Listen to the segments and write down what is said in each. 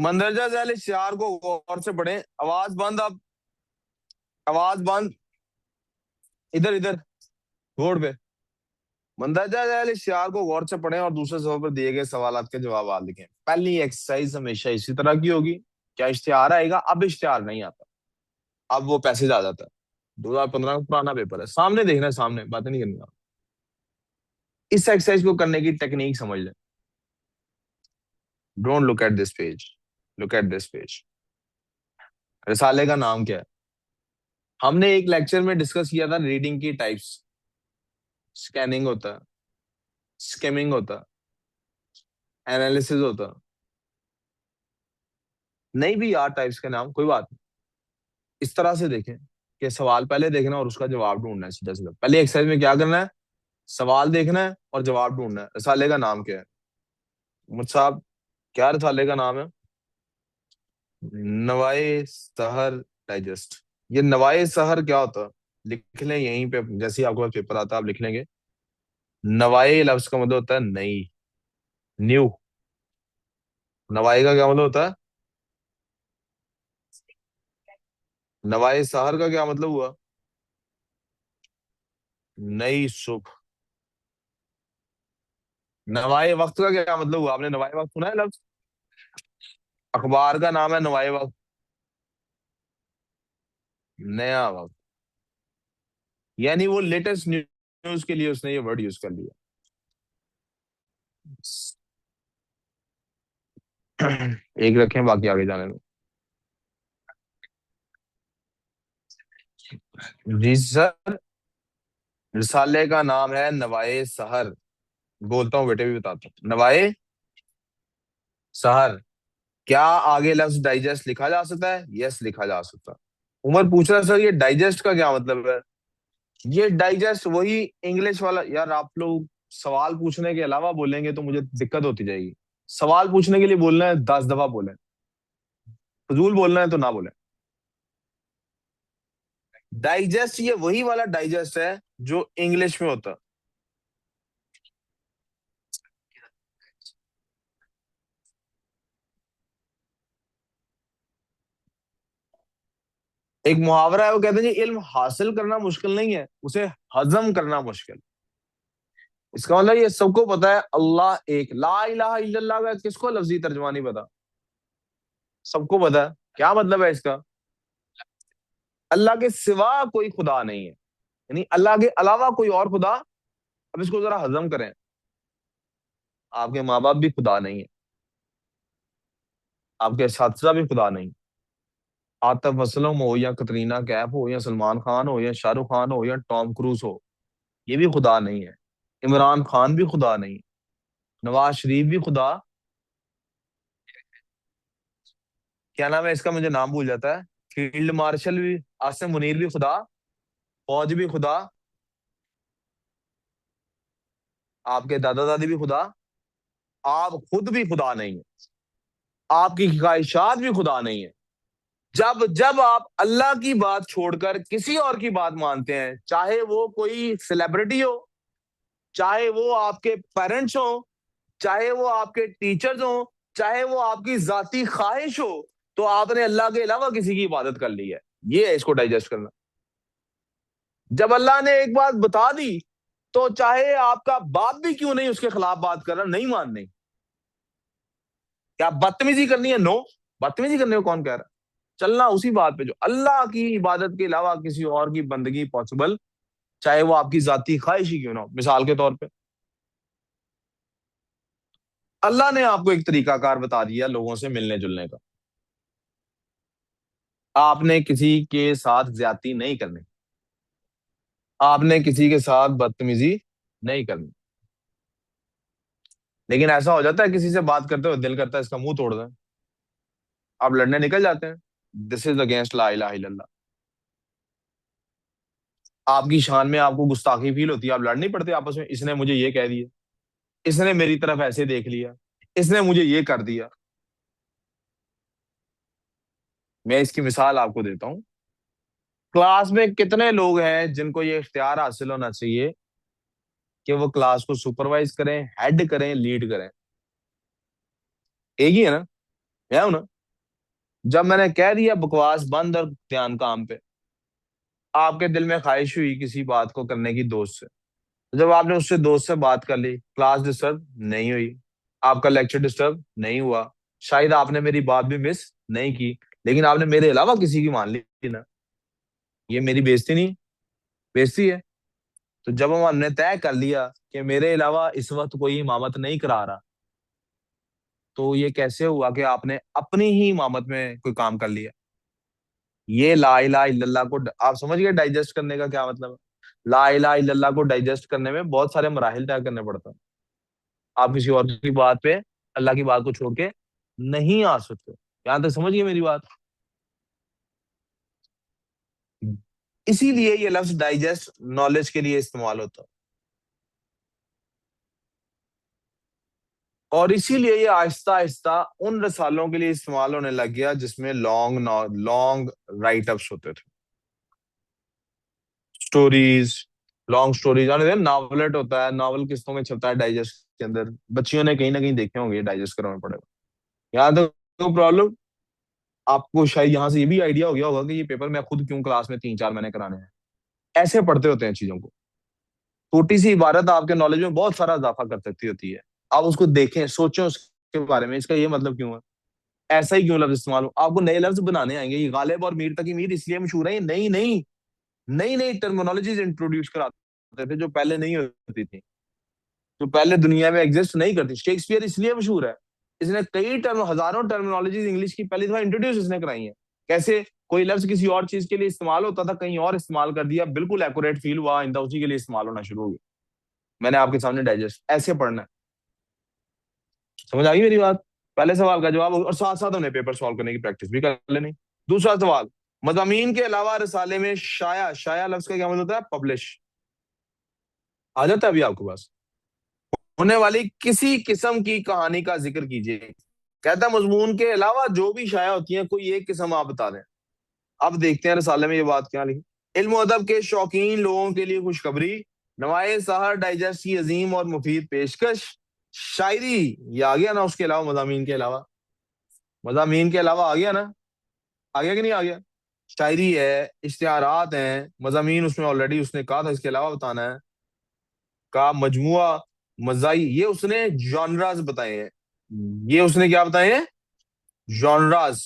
मंदरजा झैल इश्तिहार को गौर से पढ़ें। आवाज बंद अब। आवाज बंद। इधर इधर रोड पे। मंदरजा झैल इश्तिहार को गौर से पढ़ें और दूसरे सफे पर दिए गए सवालात के जवाब लिखें। पहली एक्सरसाइज हमेशा इसी तरह की होगी। क्या इश्तिहार आएगा? अब इश्तिहार नहीं आता, अब वो पैसेज आ जाता है। 2015 का पुराना पेपर है, सामने देखना है, सामने बातें नहीं करनी आप। इस एक्सरसाइज को करने की टेक्निक समझ लें। Don't look at this page, look at this page. रिसाले का नाम क्या है? हमने एक लेक्चर में डिस्कस किया था रीडिंग की टाइप्स। स्कैनिंग होता है, स्किमिंग होता है, एनालिसिस होता है। नहीं भी यार टाइप्स के नाम, कोई बात नहीं। इस तरह से देखें कि सवाल पहले देखना और उसका जवाब ढूंढना है। सीधा सीधा पहले एक्सरसाइज में क्या करना है? सवाल देखना है और जवाब ढूंढना है। रिसाले का नाम क्या है? मुझ साहब, क्या रिसाले का नाम है? नवाए सहर डाइजेस्ट। ये नवाए सहर क्या होता है? लिख लें यहीं पे, जैसे ही आपके पास पेपर आता है आप लिख लेंगे। नवाए लफ्ज का मतलब होता है नई, न्यू। नवाए का क्या मतलब होता है? नवाए सहर का क्या मतलब हुआ? नई सुबह। नवाए वक्त का क्या मतलब हुआ? आपने नवाए वक्त सुना है लफ्ज? अखबार का नाम है नवाए वक्त, नया वक्त। यानी वो लेटेस्ट न्यूज के लिए उसने ये वर्ड यूज कर लिया। एक रखें, बाकी आगे जाने दो जी सर। रिसाले का नाम है नवाए सहर। बोलता हूँ बेटे, भी बताता हूँ। नवाए सहर। क्या आगे लफ्ज डाइजेस्ट लिखा जा सकता है? यस, लिखा जा सकता है। उमर पूछ रहा है, सर ये डाइजेस्ट का क्या मतलब है? ये डाइजेस्ट वही इंग्लिश वाला। यार आप लोग सवाल पूछने के अलावा बोलेंगे तो मुझे दिक्कत होती जाएगी। सवाल पूछने के लिए बोलना है 10 दफा बोलें, फजूल बोलना है तो ना बोलें। डाइजेस्ट ये वही वाला डाइजेस्ट है जो इंग्लिश में होता है। एक मुहावरा है, वो कहते हैं जी इल्म हासिल करना मुश्किल नहीं है, उसे हजम करना मुश्किल। इसका मतलब ये सबको पता है अल्लाह एक, ला इलाहा इल्लल्लाह का किसको लफ्जी तर्जुमा नहीं पता? सबको पता है। क्या मतलब है इसका? अल्लाह के सिवा कोई खुदा नहीं है, यानी अल्लाह के अलावा कोई और खुदा। अब इसको जरा हजम करें। आपके माँ बाप भी खुदा नहीं है, आपके साथी भी खुदा नहीं। आतिफ असलम हो या कतरीना कैफ हो या सलमान खान हो या शाहरुख खान हो या टॉम क्रूज हो, ये भी खुदा नहीं है। इमरान खान भी खुदा नहीं। नवाज शरीफ भी खुदा। क्या नाम है इसका, मुझे नाम भूल जाता है। फील्ड मार्शल भी, आसिम मुनीर भी खुदा। फौज भी खुदा। आपके दादा दादी भी खुदा। आप खुद भी खुदा नहीं है। आपकी ख्वाहिशात भी खुदा नहीं है। जब जब आप अल्लाह की बात छोड़कर किसी और की बात मानते हैं, चाहे वो कोई सेलिब्रिटी हो, चाहे वो आपके पेरेंट्स हो, चाहे वो आपके टीचर्स हो, चाहे वो आपकी जाती ख्वाहिश हो, तो आपने अल्लाह के अलावा किसी की इबादत कर ली है। ये है इसको डाइजेस्ट करना। जब अल्लाह ने एक बात बता दी, तो चाहे आपका बाप भी क्यों नहीं उसके खिलाफ बात कर रहा, नहीं माननी। क्या बदतमीजी करनी है? नो। बदतमीजी करने को कौन कह रहा है? चलना उसी बात पे जो अल्लाह की इबादत के अलावा किसी और की बंदगी पॉसिबल, चाहे वो आपकी जाती ख्वाहिश ही क्यों ना हो। मिसाल के तौर पे अल्लाह ने आपको एक तरीकाकार बता दिया लोगों से मिलने जुलने का। आपने किसी के साथ ज्यादती नहीं करनी, आपने किसी के साथ बदतमीजी नहीं करनी। लेकिन ऐसा हो जाता है किसी से बात करते हुए दिल करता है इसका मुंह तोड़ दें, आप लड़ने निकल जाते हैं। दिस इज अगेंस्ट ला इलाहा इल्लल्लाह। आपकी शान में आपको गुस्ताखी फील होती है, आप लड़ नहीं पड़ते आपस में। इसने मुझे ये कह दिया, इसने मेरी तरफ ऐसे देख लिया, इसने मुझे ये कर दिया। मैं इसकी मिसाल आपको देता हूँ। क्लास में कितने लोग हैं जिनको ये इख्तियार हासिल होना चाहिए कि वो क्लास को सुपरवाइज करें, हेड करें, लीड करें? एक ही है ना? मैं हूं ना? जब मैंने कह दिया बकवास बंद और ध्यान काम पे, आपके दिल में ख्वाहिश हुई किसी बात को करने की दोस्त से, जब आपने उससे दोस्त से बात कर ली, क्लास डिस्टर्ब नहीं हुई, आपका लेक्चर डिस्टर्ब नहीं हुआ, शायद आपने मेरी बात भी मिस नहीं की, लेकिन आपने मेरे अलावा किसी की मान ली ना, ये मेरी बेइज्जती नहीं, बेइज्जती है। तो जब हमने तय कर लिया कि मेरे अलावा इस वक्त कोई इमामत नहीं करा रहा, तो ये कैसे हुआ कि आपने अपनी ही इमामत में कोई काम कर लिया? ये ला इलाहा इल्लल्लाह को आप समझ गए डाइजेस्ट करने का क्या मतलब है? ला इलाहा इल्लल्लाह को डाइजेस्ट करने में बहुत सारे मराहिल तय करने पड़ते हैं। आप किसी और की बात पे अल्लाह की बात को छोड़ के नहीं आ सकते। यहां तक समझिए मेरी बात। इसीलिए ये लफ्ज डाइजेस्ट नॉलेज के लिए इस्तेमाल होता है, और इसीलिए ये आहिस्ता आहिस्ता उन रसालों के लिए इस्तेमाल होने लग गया जिसमें लॉन्ग लॉन्ग राइट अप्स होते थे, स्टोरीज, लॉन्ग स्टोरीज। नावलेट होता है, नावल किस्तों में चलता है डाइजेस्ट के अंदर, बच्चियों ने कहीं ना कहीं देखे होंगे, डाइजेस्ट करना पड़ेगा। यहाँ तक तो प्रॉब्लम, आपको शायद यहाँ से ये भी आइडिया हो गया होगा कि ये पेपर मैं खुद क्यों क्लास में 3-4 महीने कराने हैं। ऐसे पढ़ते होते हैं चीजों को। छोटी सी इबारत आपके नॉलेज में बहुत सारा इजाफा कर सकती होती है। आप उसको देखें, सोचें उसके बारे में, इसका ये मतलब क्यों है, ऐसा ही क्यों लफ्ज इस्तेमाल हो, आपको नए लफ्ज बनाने आएंगे। ये गालिब और मीर तकी मीर इसलिए मशहूर है, ये नई नई नई नई टर्मिनोलॉजीज इंट्रोड्यूस कराते थे जो पहले नहीं होती थी, जो पहले दुनिया में एग्जिस्ट नहीं करती। शेक्सपियर इसलिए मशहूर है, इसने कई टर्म, हजारों टर्मिनोलॉजीज इंग्लिश की पहली दफा इंट्रोड्यूस इसने कराई है। कैसे? कोई लफ्ज किसी और चीज के लिए इस्तेमाल होता था, कहीं और इस्तेमाल कर दिया, बिल्कुल एक्यूरेट फील हुआ, आइंदा उसी के लिए इस्तेमाल होना शुरू हो गया। मैंने आपके सामने डाइजेस्ट ऐसे पढ़ना है। समझ आ गई मेरी बात? पहले सवाल का जवाब, और साथ साथ हमने पेपर सॉल्व करने की प्रैक्टिस भी कर लेनी। दूसरा सवाल, मज़ामीन के अलावा रिसाले में शाया, शाया लफ्ज का क्या मतलब होता है? पब्लिश। आ जाता है अभी आपके पास? होने वाली किसी किस्म की कहानी का जिक्र कीजिए। कहता है मजमून के अलावा जो भी शाया होती है कोई एक किस्म आप बता दें। अब देखते हैं रिसाले में ये बात क्या लिखी। इल्म और अदब के शौकीन लोगों के लिए खुशखबरी, नवाए सहर डाइजेस्ट की अजीम और मुफीद पेशकश, शायरी, ये आ गया ना, उसके अलावा मज़ामीन के अलावा, मज़ामीन के अलावा आ गया ना, आ गया कि नहीं आ गया? शायरी है, इश्तिहारात हैं, मज़ामीन उसमें ऑलरेडी उसने कहा था, इसके अलावा बताना है। का मजमुआ, मजाई, ये उसने जॉनराज बताए हैं, ये उसने क्या बताए हैं? जॉनराज।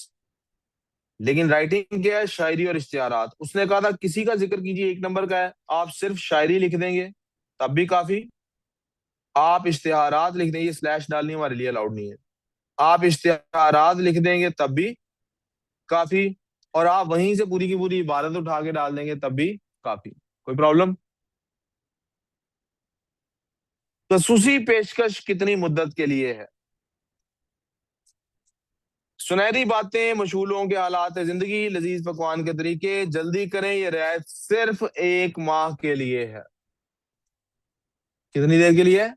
लेकिन राइटिंग क्या है? शायरी और इश्तिहारात। उसने कहा था किसी का जिक्र कीजिए, 1 नंबर का है, आप सिर्फ शायरी लिख देंगे तब भी काफी, आप इश्तिहारात लिख देंगे, स्लैश डालनी हमारे लिए अलाउड नहीं है, आप इश्तिहारात लिख देंगे तब भी काफी, और आप वहीं से पूरी की पूरी इबारत उठा के डाल देंगे तब भी काफी। कोई प्रॉब्लम? खसूसी पेशकश कितनी मुद्दत के लिए है? सुनहरी बातें, मशहूर लोगों के हालात जिंदगी, लजीज पकवान के तरीके, जल्दी करें, ये रियायत सिर्फ 1 माह के लिए है। कितनी देर के लिए है?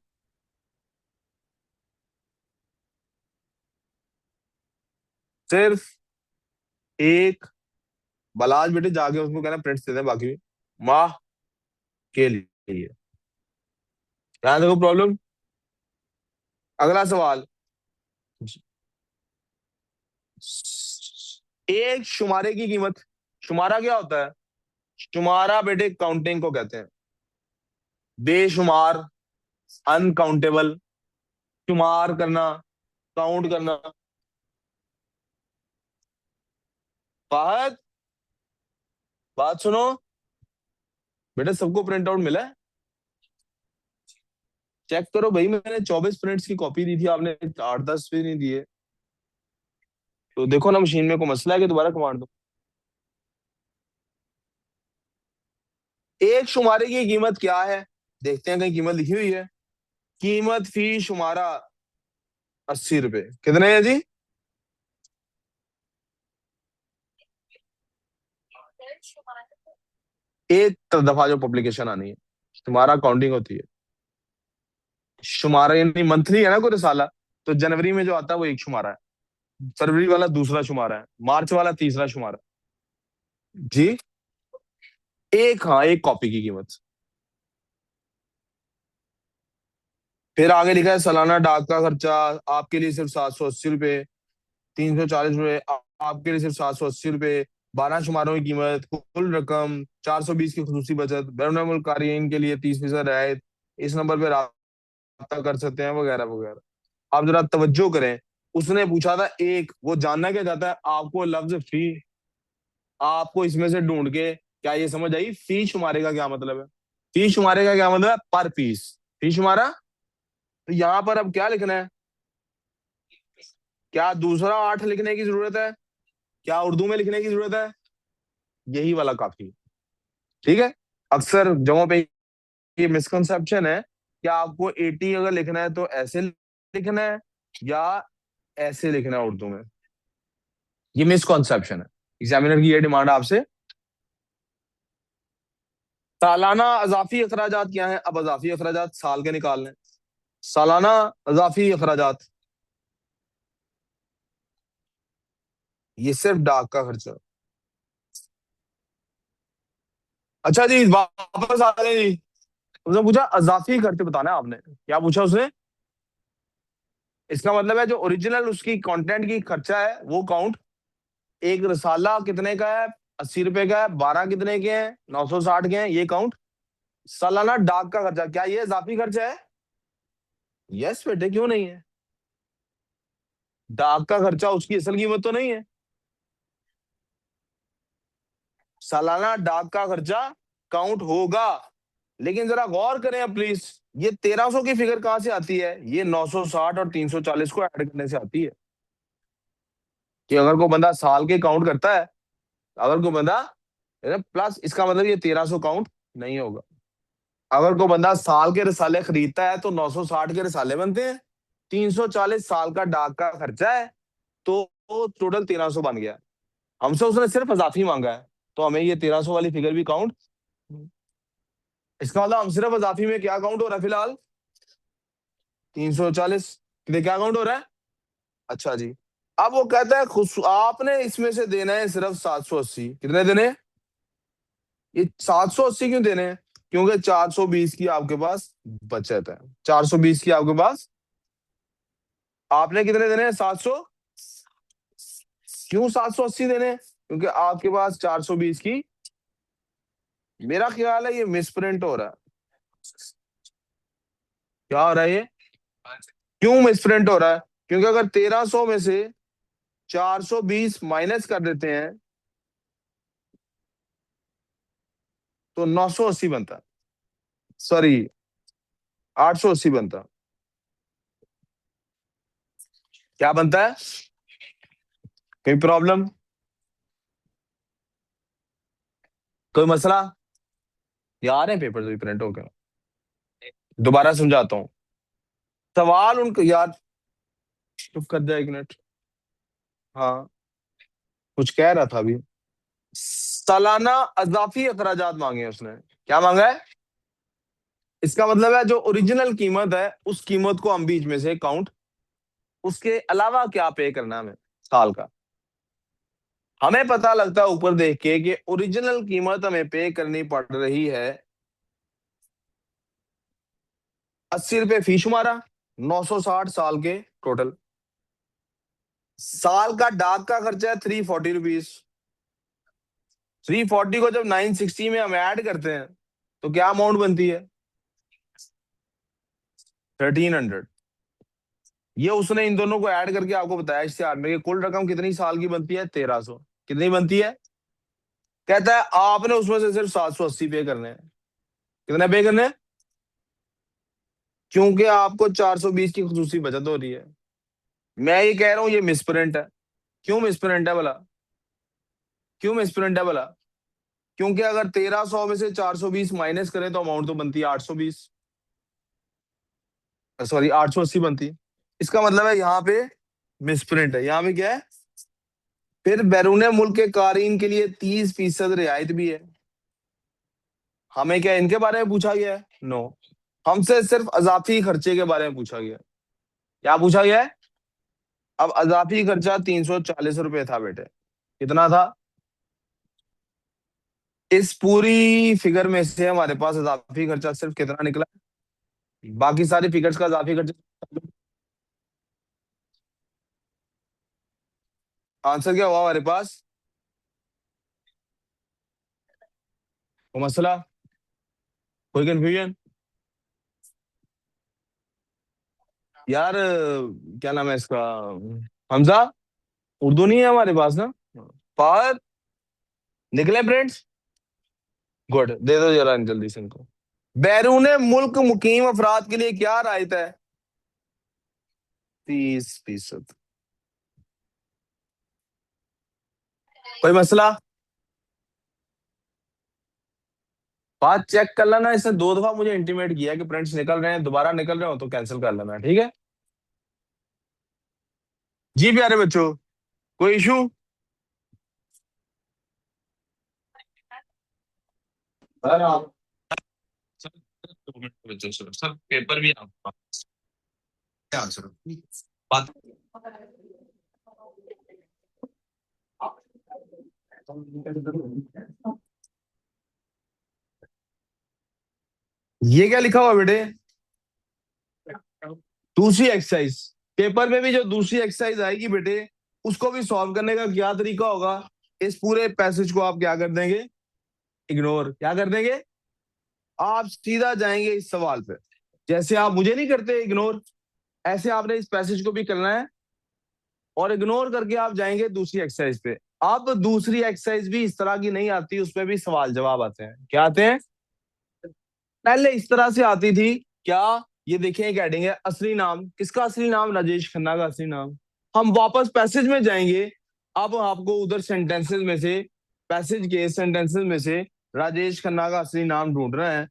सिर्फ एक, बलाज बेटे जाके उसको कहना प्रिंट्स दे दें बाकी भी, माह के लिए। ध्यान देखो प्रॉब्लम। अगला सवाल, एक शुमारे की कीमत। शुमारा क्या होता है? शुमारा बेटे काउंटिंग को कहते हैं, बेशुमार, अनकाउंटेबल, शुमार करना, काउंट करना। फाहद, बात सुनो, बेटा सबको प्रिंट आउट मिला है? चेक करो भाई, मैंने 24 प्रिंट्स की कॉपी दी थी, आपने 8-10 भी नहीं दिए। तो देखो ना मशीन में कोई मसला है कि दोबारा कमांड दो। एक शुमारे की कीमत क्या है? देखते हैं कहीं कीमत लिखी हुई है। कीमत फी शुमारा 80 रुपए। कितने हैं जी? एक दफा जो पब्लिकेशन आनी है, शुमारा काउंटिंग होती है। शुमारा यानी मंथली है ना कोई रिसाला, तो जनवरी में जो आता है वो एक शुमारा है, फरवरी वाला दूसरा शुमारा है, मार्च वाला तीसरा शुमारा है। जी, एक, हाँ, एक कॉपी की कीमत। फिर आगे लिखा है सालाना डाक का खर्चा आपके लिए सिर्फ 780 रुपये, 340 रुपये आपके लिए सिर्फ 780 रुपये। 12 शुमारों की कीमत, कुल रकम 420 की खसूसी बचत, बैरून मुल्क कारीन के लिए 30% रियायत, इस नंबर पे राब्ता कर सकते हैं, वगैरह वगैरह। आप जरा तवज्जो करें। उसने पूछा था एक, वो जानना क्या चाहता है आपको लफ्ज फी, आपको इसमें से ढूंढ के क्या ये समझ आई फी शुमारे का क्या मतलब है? फी शुमारे का क्या मतलब है? पर पीस। फी शुमारा। तो यहां पर अब क्या लिखना है? क्या दूसरा 8 लिखने की जरूरत है? क्या उर्दू में लिखने की जरूरत है? यही वाला काफी है। ठीक है। अक्सर जगहों पे ये मिसकंसेप्शन है कि आपको 80 अगर लिखना है तो ऐसे लिखना है, या ऐसे लिखना है उर्दू में। ये मिसकंसेप्शन है। एग्जामिनर की ये डिमांड है आपसे। सालाना अजाफी अखराजात क्या है? अब अजाफी अखराजात साल के निकालने। सालाना अजाफी अखराजात, ये सिर्फ डाक का खर्चा। अच्छा जी, वापस आ गए जी। उसने पूछा अजाफी खर्च बताना है आपने, क्या पूछा उसने? इसका मतलब है जो ओरिजिनल उसकी कंटेंट की खर्चा है वो काउंट। एक रसाला कितने का है? 80 रुपए का है। 12 कितने के हैं? 960 के हैं, ये काउंट। सालाना डाक का खर्चा, क्या ये इजाफी खर्चा है? यस बेटे, क्यों नहीं है? डाक का खर्चा उसकी असल कीमत तो नहीं है। सालाना डाक का खर्चा काउंट होगा। लेकिन जरा गौर करें अब प्लीज, ये 1300 की फिगर कहां से आती है? ये 960 और 340 को ऐड करने से आती है। कि अगर कोई बंदा साल के काउंट करता है, अगर कोई बंदा प्लस, इसका मतलब ये 1300 काउंट नहीं होगा। अगर कोई बंदा साल के रिसाले खरीदता है तो 960 के रिसाले बनते हैं। 340 साल का डाक का खर्चा है, तो टोटल 1300 बन गया। हमसे उसने सिर्फ अजाफी मांगा है, तो हमें ये 1300 वाली फिगर भी काउंट। इसका मतलब हम सिर्फ अजाफी में क्या काउंट हो रहा है फिलहाल? 340। क्या काउंट हो रहा है? अच्छा जी। अब वो कहता है आपने इसमें से देना है सिर्फ 780। कितने देने हैं? ये 780 क्यों देने हैं? क्योंकि 420 की आपके पास बचत है। 420 की आपके पास। आपने कितने देने हैं? 700। क्यों 780 देने हैं? क्योंकि आपके पास 420 की। मेरा ख्याल है ये मिसप्रिंट हो रहा है। क्या हो रहा है ये? क्यों मिसप्रिंट हो रहा है? क्योंकि अगर 1300 में से 420 माइनस कर देते हैं तो 980 बनता है। सॉरी, 880 बनता है। क्या बनता है? कोई प्रॉब्लम? कोई मसला? यार है पेपर तो प्रिंट हो गया। दोबारा समझाता हूँ। सवाल उनको यार, चुप कर दे 1 मिनट। हाँ, कुछ कह रहा था अभी। सालाना अजाफी अखराजात मांगे हैं उसने। क्या मांगा है? इसका मतलब है जो ओरिजिनल कीमत है उस कीमत को हम बीच में से काउंट, उसके अलावा क्या पे करना है हमें साल का। हमें पता लगता है ऊपर देख के कि ओरिजिनल कीमत हमें पे करनी पड़ रही है 80 रुपए फी शुमारा। 960 साल के टोटल। साल का डाक का खर्चा है 340 रुपीज। 340 को जब 960 में हम ऐड करते हैं तो क्या अमाउंट बनती है? 1300। ये उसने इन दोनों को ऐड करके आपको बताया इश्तिहार में कि कुल रकम कितनी साल की बनती है? 1300। कितनी बनती है? कहता है आपने उसमें से सिर्फ 780 पे करने हैं। कितने पे करने हैं? क्योंकि आपको 420 की खसूसी बचत हो रही है। मैं ये कह रहा हूं ये मिसप्रिंट है। क्यों मिसप्रिंट है भला? क्यों मिसप्रिंट है भला? क्योंकि अगर 1300 में से 420 माइनस करें तो अमाउंट तो बनती है 820। सॉरी, 880 बनती है। इसका मतलब है यहाँ पे मिसप्रिंट है। यहाँ पे क्या है? फिर बैरून मुल्क के कारीन के लिए 30% रियायत भी है। हमें क्या इनके बारे में पूछा गया है? नो। हमसे सिर्फ अजाफी खर्चे के बारे में पूछा गया है। क्या पूछा गया है? अब अजाफी खर्चा 340 रुपये था बेटे। कितना था? इस पूरी फिगर में से हमारे पास अजाफी खर्चा सिर्फ कितना निकला? बाकी सारी फिगर्स का अजाफी खर्चा। आंसर क्या हुआ हमारे पास? कोई मसला? कोई कंफ्यूजन? यार क्या नाम है इसका? हमजा। उर्दू नहीं है हमारे पास ना? पावर। निकले फ्रेंड्स? गुड, दे दो जरा जल्दी से इनको। बैरून मुल्क मुकीम अफराद के लिए क्या रायत है? 30%। कोई मसला? बात चेक कर लेना, इसने 2 दफा मुझे इंटीमेट किया कि फ्रेंड्स निकल रहे हैं, दोबारा निकल रहे हो तो कैंसिल कर लेना, ठीक है? जी प्यारे बच्चों, कोई इशू? सर आप, सर 2 मिनट बच्चों, सर पेपर भी आपका क्या आंसर बात। ये क्या लिखा हुआ बेटे? दूसरी एक्सरसाइज। पेपर में भी जो दूसरी एक्सरसाइज आएगी बेटे, उसको भी सॉल्व करने का क्या तरीका होगा? इस पूरे पैसेज को आप क्या कर देंगे? इग्नोर। क्या कर देंगे? आप सीधा जाएंगे इस सवाल पे। जैसे आप मुझे नहीं करते इग्नोर, ऐसे आपने इस पैसेज को भी करना है, और इग्नोर करके आप जाएंगे दूसरी एक्सरसाइज पे। अब दूसरी एक्सरसाइज भी इस तरह की नहीं आती, उसमें भी सवाल जवाब आते हैं। क्या आते हैं? पहले इस तरह से आती थी। क्या? ये देखें, एक हेडिंग है असली नाम। किसका असली नाम? राजेश खन्ना का असली नाम। हम वापस पैसेज में जाएंगे। अब आपको उधर सेंटेंसेस में से, पैसेज के सेंटेंसेस में से राजेश खन्ना का असली नाम ढूंढना है।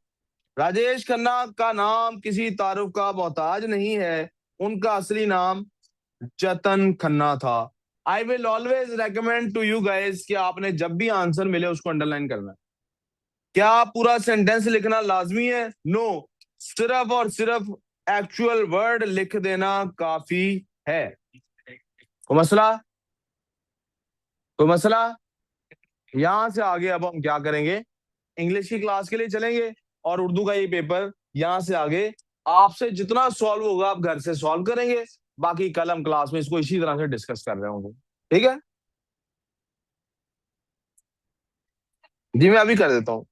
राजेश खन्ना का नाम किसी तारुफ का मोहताज नहीं है। उनका असली नाम जतन खन्ना था। I will always recommend to you guys कि आपने जब भी आंसर मिले उसको अंडरलाइन करना है। क्या पूरा सेंटेंस लिखना लाजमी है? नो। सिर्फ और सिर्फ एक्चुअल वर्ड लिख देना काफी है। कोई मसला? कोई मसला? यहां से आगे अब हम क्या करेंगे? इंग्लिश की क्लास के लिए चलेंगे, और उर्दू का ये पेपर यहां से आगे आपसे जितना सॉल्व होगा आप घर से सॉल्व करेंगे। बाकी कल हम क्लास में इसको इसी तरह से डिस्कस कर रहे होंगे। ठीक है? जी मैं अभी कर देता हूँ।